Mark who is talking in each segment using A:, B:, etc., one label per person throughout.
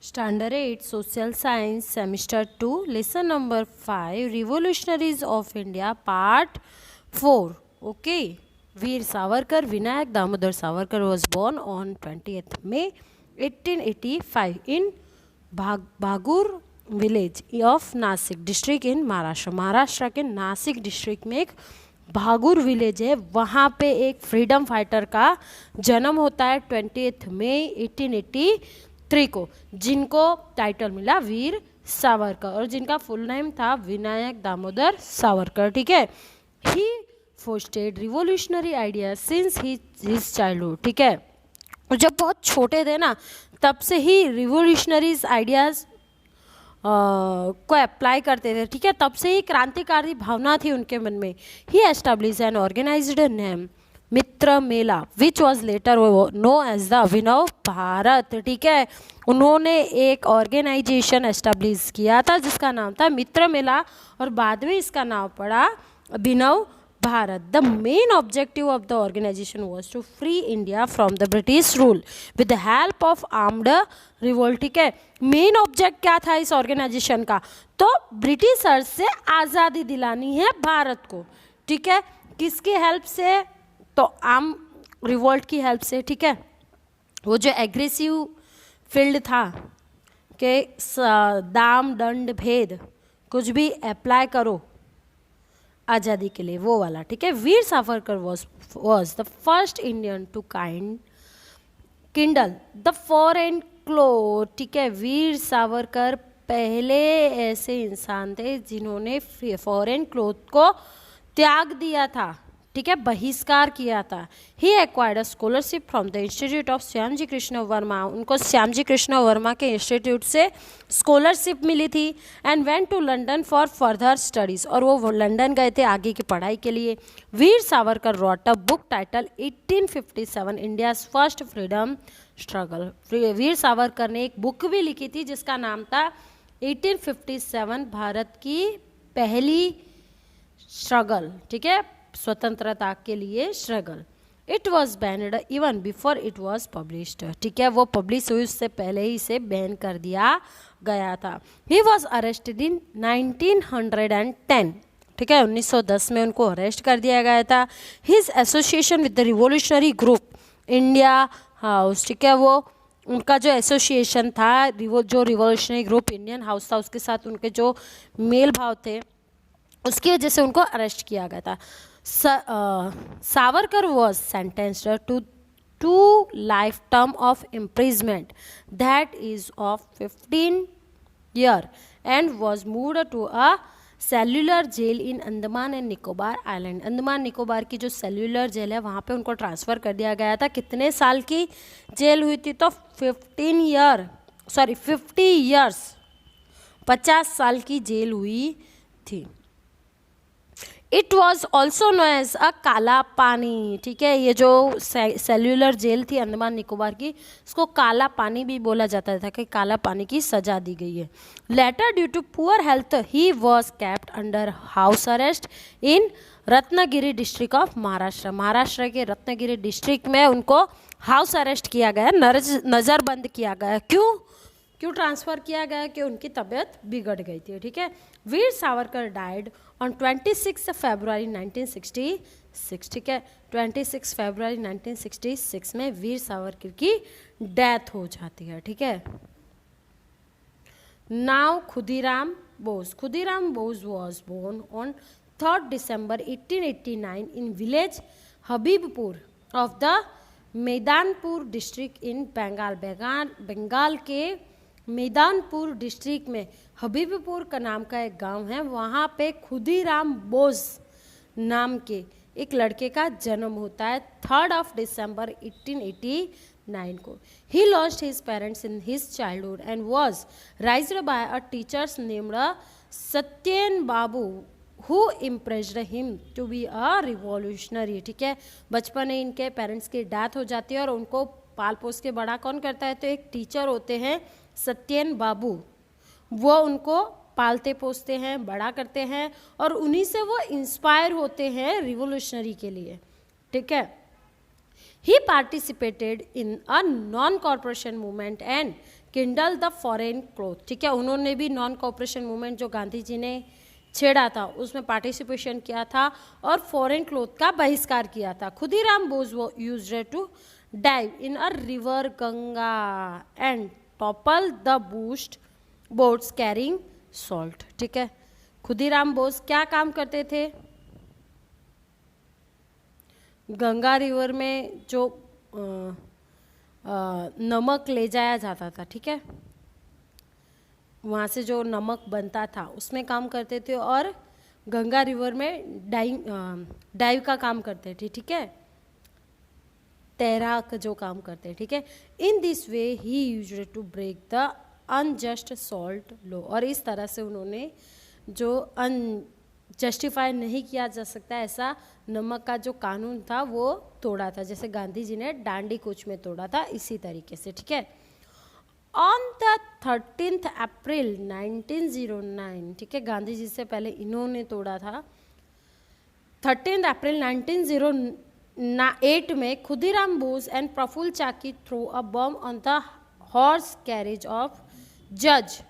A: Standard 8 Social Science Semester 2 Lesson number 5 Revolutionaries of India Part 4. Okay. Veer Savarkar Vinayak Damodar Savarkar was born on 20th May 1885 in Bhagur village of Nasik district in Maharashtra. Maharashtra के Nashik district में एक Bhagur village है, वहाँ पे एक freedom fighter का जन्म होता है 20 मई 1883 को, जिनको टाइटल मिला वीर सावरकर और जिनका फुल नेम था विनायक दामोदर सावरकर. ठीक है. He fostered revolutionary idea since his childhood. ठीक है. जब बहुत छोटे थे ना, तब से ही रिवोल्यूशनरीज आइडियाज को अप्लाई करते थे. ठीक है. तब से ही क्रांतिकारी भावना थी उनके मन में. He establish an organized name Mitra Mela which was later know as the Abhinav Bharat. ठीक है. उन्होंने एक ऑर्गेनाइजेशन एस्टैब्लिश किया था जिसका नाम था मित्र मेला और बाद में इसका नाम पड़ा Abhinav Bharat. The main objective of the organization was to free India from the British rule with the help of armed revolt. ठीक है. मेन ऑब्जेक्ट क्या था इस ऑर्गेनाइजेशन का? तो ब्रिटिशर्स से आज़ादी दिलानी है भारत को. ठीक है. किसकी हेल्प से? तो आर्म रिवोल्ट की हेल्प से. ठीक है. वो जो एग्रेसिव फील्ड था कि दाम दंड भेद कुछ भी अप्लाई करो आज़ादी के लिए, वो वाला. ठीक है. Veer Savarkar was the first Indian to kindle the foreign cloth. ठीक है. वीर सावरकर पहले ऐसे इंसान थे जिन्होंने फॉरेन क्लोथ को त्याग दिया था. ठीक है. बहिष्कार किया था. He acquired a scholarship from the institute of Shyamji Krishna Varma. उनको श्यामजी कृष्ण वर्मा के इंस्टीट्यूट से स्कॉलरशिप मिली थी. And went to London for further studies. और वो लंदन गए थे आगे की पढ़ाई के लिए. Veer Savarkar wrote a book title 1857 India's first freedom struggle. Veer Savarkar ने एक बुक भी लिखी थी जिसका नाम था 1857 भारत की पहली स्ट्रगल. ठीक है. स्वतंत्रता के लिए struggle. It was banned even before it was published. ठीक है. वो पब्लिश हुई उससे पहले ही इसे बैन कर दिया गया था. He was arrested in 1910. ठीक है. 1910 में उनको अरेस्ट कर दिया गया था. His association with the revolutionary group India house. ठीक है. वो उनका जो एसोसिएशन था, जो रिवोल्यूशनरी ग्रुप इंडियन हाउस था, उसके साथ उनके जो मेल भाव थे उसकी वजह से उनको अरेस्ट किया गया था. Savarkar was sentenced to 2 life term of imprisonment that is of 15 year and was moved to a cellular jail in Andaman and Nicobar island. Andaman Nicobar की जो सेल्युलर जेल है वहाँ पे उनको ट्रांसफ़र कर दिया गया था. कितने साल की जेल हुई थी? तो 50 ईयर्स 50 साल की जेल हुई थी. It was also known as a Kala Pani. ठीक है. ये जो सेल्युलर जेल थी अंडमान निकोबार की, इसको काला पानी भी बोला जाता था कि काला पानी की सजा दी गई है. Later due to poor health he was kept under house arrest in Ratnagiri district of Maharashtra. Maharashtra के रत्नागिरी डिस्ट्रिक्ट में उनको हाउस अरेस्ट किया गया, नज़रबंद किया गया. क्यों ट्रांसफ़र किया गया? कि उनकी तबीयत बिगड़ गई थी. ठीक है. वीर सावरकर डाइड ऑन 26 फरवरी 1966. ठीक है. 26 फरवरी 1966 में वीर सावरकर की डेथ हो जाती है. ठीक है. Now Khudiram Bose. Khudiram Bose was born on 3 December 1889 in village Habibpur of the Midnapore district in Bengal के मैदानपुर डिस्ट्रिक्ट में हबीबपुर का नाम का एक गांव है. वहाँ पे खुदीराम बोस नाम के एक लड़के का जन्म होता है 3 December 1889 को. He lost his parents in his childhood and was raised by a teachers named Satyen Babu who impressed him to be a revolutionary. ठीक है. बचपन में इनके पेरेंट्स की डेथ हो जाती है और उनको पाल पोस के बड़ा कौन करता है? तो एक टीचर होते हैं सत्येन बाबू. वो उनको पालते पोसते हैं, बड़ा करते हैं और उन्हीं से वो इंस्पायर होते हैं रिवोल्यूशनरी के लिए. ठीक है. He participated in a non-corporation movement and Kindle the foreign cloth, ठीक है, उन्होंने भी नॉन कोऑपरेशन मूवमेंट जो गांधी जी ने छेड़ा था उसमें पार्टिसिपेशन किया था और फॉरेन क्लोथ का बहिष्कार किया था। खुदीराम बोस वो used to dive in a river Ganga and topple the boost boats carrying salt, ठीक है। खुदीराम बोस क्या काम करते थे? गंगा रिवर में जो नमक ले जाया जाता था, ठीक है, वहाँ से जो नमक बनता था उसमें काम करते थे और गंगा रिवर में डाइव का काम करते थे, ठीक है, तैराक जो काम करते हैं, ठीक है। In this way he used to break the unjust salt law, और इस तरह से उन्होंने जो जस्टिफाई नहीं किया जा सकता ऐसा नमक का जो कानून था वो तोड़ा था, जैसे गांधी जी ने डांडी कूच में तोड़ा था, इसी तरीके से, ठीक है। ऑन द 13 अप्रैल 1909, ठीक है, गांधी जी से पहले इन्होंने तोड़ा था। 13 अप्रैल 1908 में Khudiram Bose and Prafulla Chaki throw a bomb on the horse carriage of जज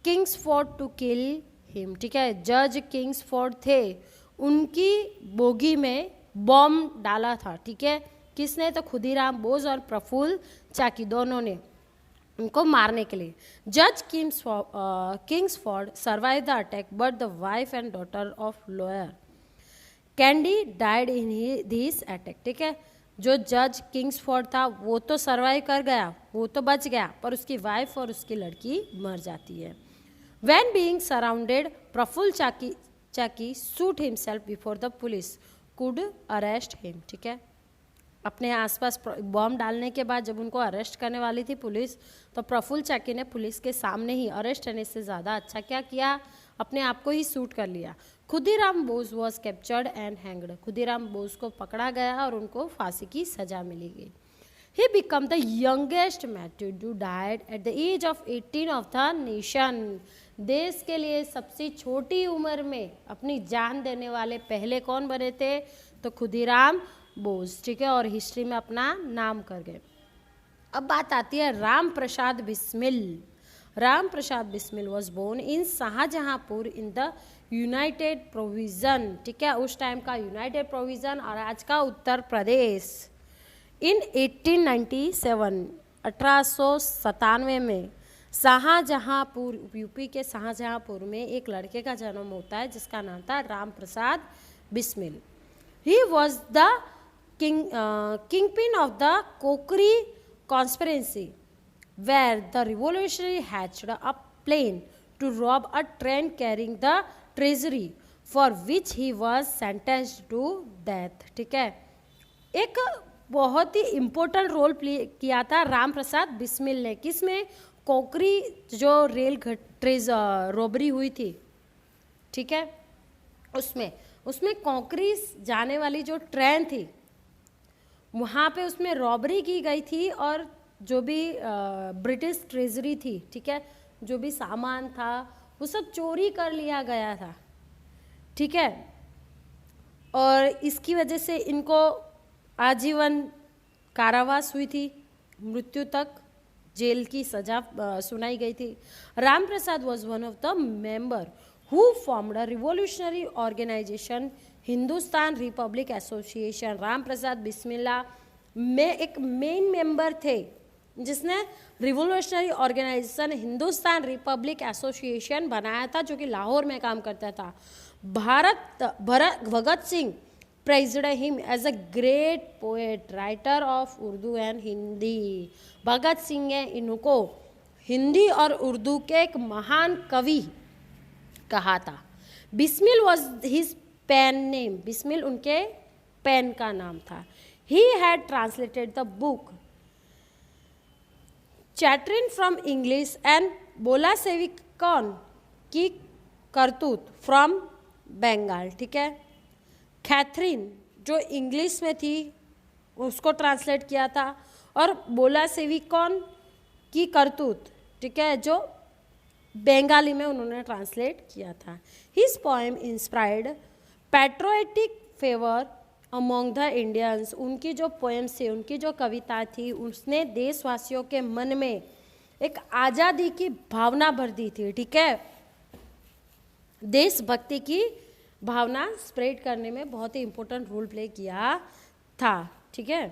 A: किंग्सफोर्ड टू किल हिम, ठीक है, जज किंग्सफोर्ड थे, उनकी बोगी में बॉम्ब डाला था, ठीक है, किसने? तो खुदीराम बोस और प्रफुल्ल चाकी दोनों ने, उनको मारने के लिए। जज Kingsford survive the attack but the wife and daughter of lawyer candy died in this attack, ठीक है, जो जज किंग्सफोर्ड था वो तो सर्वाइव कर गया, वो तो बच गया, पर उसकी वाइफ और उसकी लड़की मर जाती है। When being surrounded, Praful Chaki shoot himself before the police could arrest him, ठीक है, अपने आसपास बॉम्ब डालने के बाद जब उनको अरेस्ट करने वाली थी पुलिस, तो प्रफुल्ल चाकी ने पुलिस के सामने ही, अरेस्ट करने से ज़्यादा अच्छा क्या किया, अपने आप को ही शूट कर लिया। Khudiram Bose was captured and hanged, Khudiram Bose को पकड़ा गया और उनको फांसी की सजा मिली गई। He became the youngest martyr who died at the age of 18 of the nation. देश के लिए सबसे छोटी उम्र में अपनी जान देने वाले पहले कौन बने थे? तो खुदीराम बोस, ठीक है, और हिस्ट्री में अपना नाम कर गए। अब बात आती है Ram Prasad Bismil. Ram Prasad Bismil was born in Shahjahanpur in the united provision, ठीक है, उस टाइम का यूनाइटेड प्रोविजन और आज का उत्तर प्रदेश। इन 1897 1897 में शाहजहांपुर, यूपी के शाहजहांपुर में एक लड़के का जन्म होता है जिसका नाम था Ram Prasad Bismil. He was the kingpin of the Kakori conspiracy where the revolutionary hatched a plan to rob a train carrying the treasury for which he was sentenced to death, ठीक है। एक बहुत ही इम्पोर्टेंट रोल प्ले किया था राम प्रसाद बिस्मिल ने, किसमें? कोकरी जो रेल ट्रेज रॉबरी हुई थी, ठीक है, उसमें कोकरी जाने वाली जो ट्रेन थी वहाँ पे उसमें रॉबरी की गई थी और जो भी ब्रिटिश ट्रेजरी थी, ठीक है, जो भी सामान था वो सब चोरी कर लिया गया था, ठीक है, और इसकी वजह से इनको आजीवन कारावास हुई थी, मृत्यु तक जेल की सजा सुनाई गई थी। Ram Prasad was one of the member who formed a revolutionary organization Hindustan republic association. Ram Prasad Bismil में एक मेन मेंबर थे जिसने revolutionary organization Hindustan republic association बनाया था, जो कि लाहौर में काम करता था। Bhagat Singh praised him as a great poet, writer of Urdu and Hindi. Bhagat Singh ने इनको हिंदी और उर्दू के एक महान कवि कहा था। Bismil was his pen name, Bismil उनके पेन का नाम था। He had translated the book Catherine from English and बोला सेविकॉन की करतूत फ्रॉम बंगाल, ठीक है। कैथरीन जो इंग्लिश में थी उसको ट्रांसलेट किया था और बोला सेविकॉन की करतूत, ठीक है, जो बंगाली में उन्होंने ट्रांसलेट किया था। His poem inspired patriotic favour among the Indians. उनकी जो पोएम्स थी, उनकी जो कविता थी, उसने देशवासियों के मन में एक आज़ादी की भावना भर दी थी, ठीक है। देशभक्ति की भावना स्प्रेड करने में बहुत ही इंपॉर्टेंट रोल प्ले किया था, ठीक है।